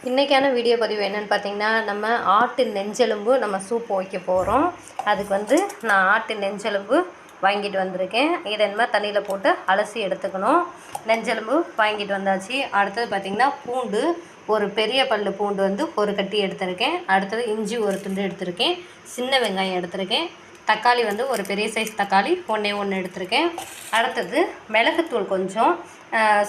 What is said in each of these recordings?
இன்றைக்கான வீடியோ பதிவு என்னென்னு பார்த்தீங்கன்னா, நம்ம ஆட்டு நெஞ்செலும்பு நம்ம சூப் வைக்க போகிறோம். அதுக்கு வந்து நான் ஆட்டு நெஞ்செலும்பு வாங்கிட்டு வந்திருக்கேன். இதை என்ன தண்ணியில் போட்டு அலசி எடுத்துக்கணும். நெஞ்செலும்பு வாங்கிட்டு வந்தாச்சு. அடுத்தது பார்த்திங்கன்னா பூண்டு, ஒரு பெரிய பல்லு பூண்டு வந்து ஒரு கட்டி எடுத்திருக்கேன். அடுத்தது இஞ்சி ஒரு துண்டு எடுத்திருக்கேன். சின்ன வெங்காயம் எடுத்திருக்கேன். தக்காளி வந்து ஒரு பெரிய சைஸ் தக்காளி ஒன்றே எடுத்திருக்கேன். அடுத்தது மிளகுத்தூள் கொஞ்சம்,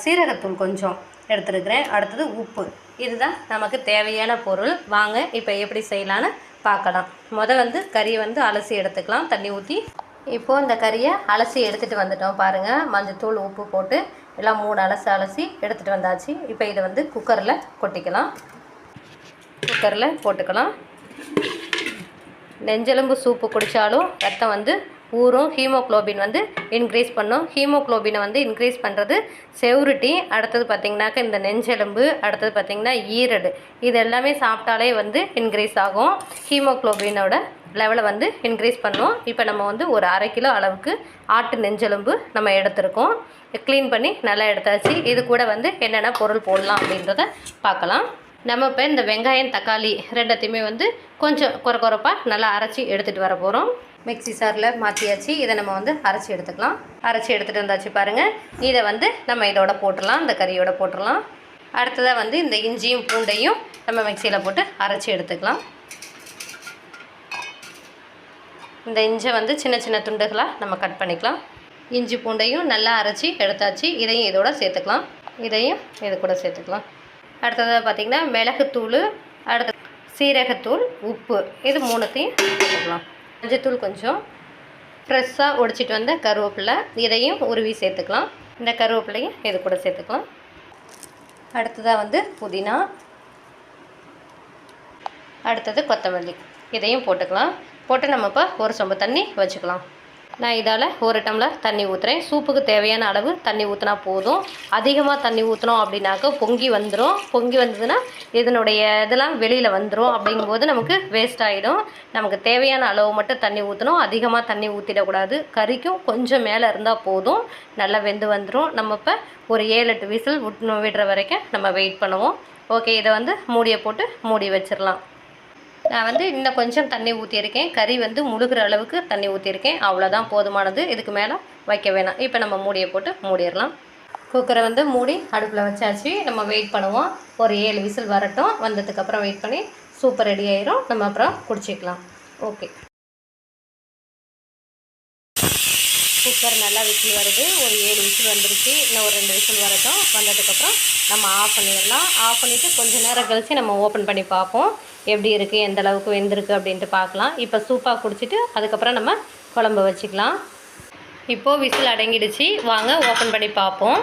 சீரகத்தூள் கொஞ்சம் எடுத்துருக்கிறேன். அடுத்தது உப்பு. இதுதான் நமக்கு தேவையான பொருள். வாங்க இப்போ எப்படி செய்யலான்னு பார்க்கலாம். வந்து கறியை வந்து அலசி எடுத்துக்கலாம் தண்ணி ஊற்றி. இப்போது இந்த கறியை அலசி எடுத்துகிட்டு வந்துட்டோம் பாருங்கள். மஞ்சத்தூள் உப்பு போட்டு எல்லாம் 3 அலசி எடுத்துகிட்டு வந்தாச்சு. இப்போ இதை வந்து குக்கரில் கொட்டிக்கலாம். குக்கரில் போட்டுக்கலாம். நெஞ்செலும்பு சூப்பு குடித்தாலும் ரத்தம் வந்து ஊறும். ஹீமோக்ளோபின் வந்து இன்க்ரீஸ் பண்ணும். ஹீமோக்ளோபினை வந்து இன்க்ரீஸ் பண்ணுறது செவ்ரிட்டி. அடுத்தது பார்த்திங்கனாக்கா இந்த நெஞ்செலும்பு, அடுத்தது பார்த்திங்கன்னா ஈரடு, இது எல்லாமே சாப்பிட்டாலே வந்து இன்க்ரீஸ் ஆகும். ஹீமோக்ளோபினோட லெவலை வந்து இன்க்ரீஸ் பண்ணும். இப்போ நம்ம வந்து ஒரு 1/2 கிலோ அளவுக்கு ஆட்டு நெஞ்செலும்பு நம்ம எடுத்துருக்கோம். க்ளீன் பண்ணி நல்லா எடுத்தாச்சு. இது கூட வந்து என்னென்ன பொருள் போடலாம் அப்படின்றத பார்க்கலாம். நம்ம இப்போ இந்த வெங்காயம் தக்காளி ரெண்டத்தையுமே வந்து கொஞ்சம் குறப்பாக நல்லா அரைச்சி எடுத்துகிட்டு வர போகிறோம். மிக்ஸி சாரில் மாற்றியாச்சு. இதை நம்ம வந்து அரைச்சி எடுத்துக்கலாம். அரைச்சி எடுத்துகிட்டு வந்தாச்சு பாருங்கள். இதை வந்து நம்ம இதோட போட்டுடலாம், இந்த கறியோட போட்டுடலாம். அடுத்ததாக வந்து இந்த இஞ்சியும் பூண்டையும் நம்ம மிக்சியில் போட்டு அரைச்சி எடுத்துக்கலாம். இந்த இஞ்சியை வந்து சின்ன சின்ன துண்டுகளாக நம்ம கட் பண்ணிக்கலாம். இஞ்சி பூண்டையும் நல்லா அரைச்சி எடுத்தாச்சு. இதையும் இதோட சேர்த்துக்கலாம். இதையும் இது கூட சேர்த்துக்கலாம். அடுத்ததாக பார்த்திங்கன்னா மிளகுத்தூள், அடுத்து சீரகத்தூள், உப்பு, இது 3த்தையும் சேர்த்துக்கலாம். மஞ்சத்தூள் கொஞ்சம், ஃப்ரெஷ்ஷாக ஒடிச்சிட்டு வந்த கருவேப்பிலை, இதையும் உருவி சேர்த்துக்கலாம். இந்த கருவேப்பிலையும் இது கூட சேர்த்துக்கலாம். அடுத்ததாக வந்து புதினா, அடுத்தது கொத்தமல்லி, இதையும் போட்டுக்கலாம். போட்டு நம்ம இப்போ ஒரு சொம்பு தண்ணி வச்சுக்கலாம். நான் இதால் 1 டம்ளர் தண்ணி ஊற்றுறேன். சூப்புக்கு தேவையான அளவு தண்ணி ஊற்றினா போதும். அதிகமாக தண்ணி ஊற்றினோம் அப்படின்னாக்க பொங்கி வந்துடும். பொங்கி வந்ததுன்னா இதனுடைய இதெல்லாம் வெளியில் வந்துடும். அப்படிங்கும்போது நமக்கு வேஸ்ட் ஆகிடும். நமக்கு தேவையான அளவு மட்டும் தண்ணி ஊற்றணும். அதிகமாக தண்ணி ஊற்றிடக்கூடாது. கறிக்கும் கொஞ்சம் மேலே இருந்தால் போதும். நல்லா வெந்து வந்துடும். நம்ம இப்போ ஒரு 7-8 விசில் விடுற வரைக்கும் நம்ம வெயிட் பண்ணுவோம். ஓகே, இதை வந்து மூடியை போட்டு மூடி வச்சிடலாம். நான் வந்து இன்னும் கொஞ்சம் தண்ணி ஊற்றியிருக்கேன். கறி வந்து முழுகிற அளவுக்கு தண்ணி ஊற்றிருக்கேன். அவ்வளோதான், போதுமானது. இதுக்கு மேலே வைக்க வேணாம். இப்போ நம்ம மூடியை போட்டு மூடிடலாம். குக்கரை வந்து மூடி அடுப்பில் வச்சாச்சு. நம்ம வெயிட் பண்ணுவோம். ஒரு 7 விசில் வரட்டும். வந்ததுக்கப்புறம் வெயிட் பண்ணி சூப்பர் ரெடி ஆயிரும். நம்ம அப்புறம் குடிச்சிக்கலாம். ஓகே, குக்கர் நல்லா விசில் வருது. ஒரு 7 விசில் வந்துருச்சு. இன்னும் ஒரு 2 விசில் வரட்டும். வந்ததுக்கப்புறம் நம்ம ஆஃப் பண்ணிடலாம். ஆஃப் பண்ணிவிட்டு கொஞ்சம் நேரம் கழித்து நம்ம ஓப்பன் பண்ணி பார்ப்போம் எப்படி இருக்குது, எந்த அளவுக்கு வெந்திருக்கு அப்படின்ட்டு பார்க்கலாம். இப்போ சூப்பாக குடிச்சிட்டு அதுக்கப்புறம் நம்ம குழம்பு வச்சுக்கலாம். இப்போது விசில் அடங்கிடுச்சு. வாங்க ஓப்பன் பண்ணி பார்ப்போம்.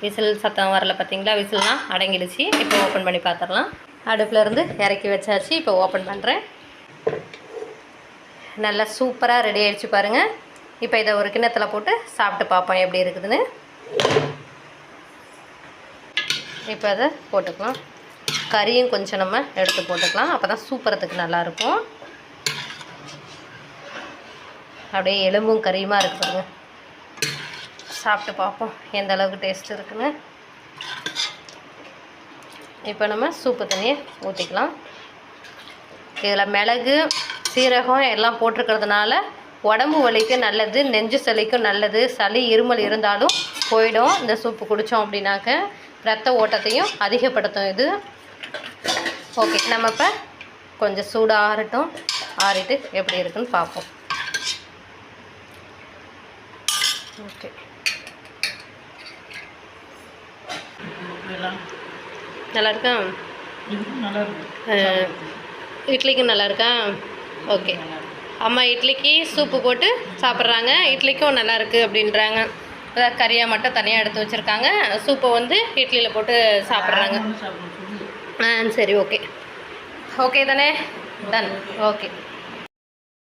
விசில் சத்தம் வரல பார்த்தீங்களா? விசில்லாம் அடங்கிடுச்சு. இப்போ ஓப்பன் பண்ணி பார்த்துடலாம். அடுப்பில் இருந்து இறக்கி வச்சாச்சு. இப்போ ஓப்பன் பண்ணுறேன். நல்லா சூப்பராக ரெடி ஆகிடுச்சு பாருங்கள். இப்போ இதை ஒரு கிண்ணத்தில் போட்டு சாப்பிட்டு பார்ப்போம் எப்படி இருக்குதுன்னு. இப்போ அதை போட்டுக்கலாம். கறியும் கொஞ்சம் நம்ம எடுத்து போட்டுக்கலாம். அப்போ தான் சூப்பரத்துக்கு நல்லாயிருக்கும். அப்படியே எலும்பும் கறியுமாக இருக்குது பாருங்க. சாப்பிட்டு பார்ப்போம் எந்த அளவுக்கு டேஸ்ட் இருக்குன்னு. இப்போ நம்ம சூப்பு தண்ணியை ஊற்றிக்கலாம். இதில் மிளகு, சீரகம் எல்லாம் போட்டிருக்கிறதுனால உடம்பு வலிக்கு நல்லது, நெஞ்சு சளிக்கும் நல்லது. சளி இருமல் இருந்தாலும் போயிடும் இந்த சூப்பு குடித்தோம் அப்படின்னாக்க. ரத்த ஓட்டத்தையும் அதிகப்படுத்தும் இது. ஓகே, நம்ம இப்போ கொஞ்சம் சூடு ஆறட்டும். ஆறிட்டு எப்படி இருக்குன்னு பார்ப்போம். ஓகே, நல்லா இருக்கா? இட்லிக்கும் நல்லா இருக்கா? ஓகே, அம்மா இட்லிக்கு சூப்பு போட்டு சாப்பிட்றாங்க. இட்லிக்கும் நல்லா இருக்குது அப்படின்றாங்க. அதாவது கறியாக மட்டும் தனியாக எடுத்து வச்சுருக்காங்க. சூப்பை வந்து இட்லியில் போட்டு சாப்பிட்றாங்க. சரி, ஓகே. ஓகே தானே? டன். ஓகே.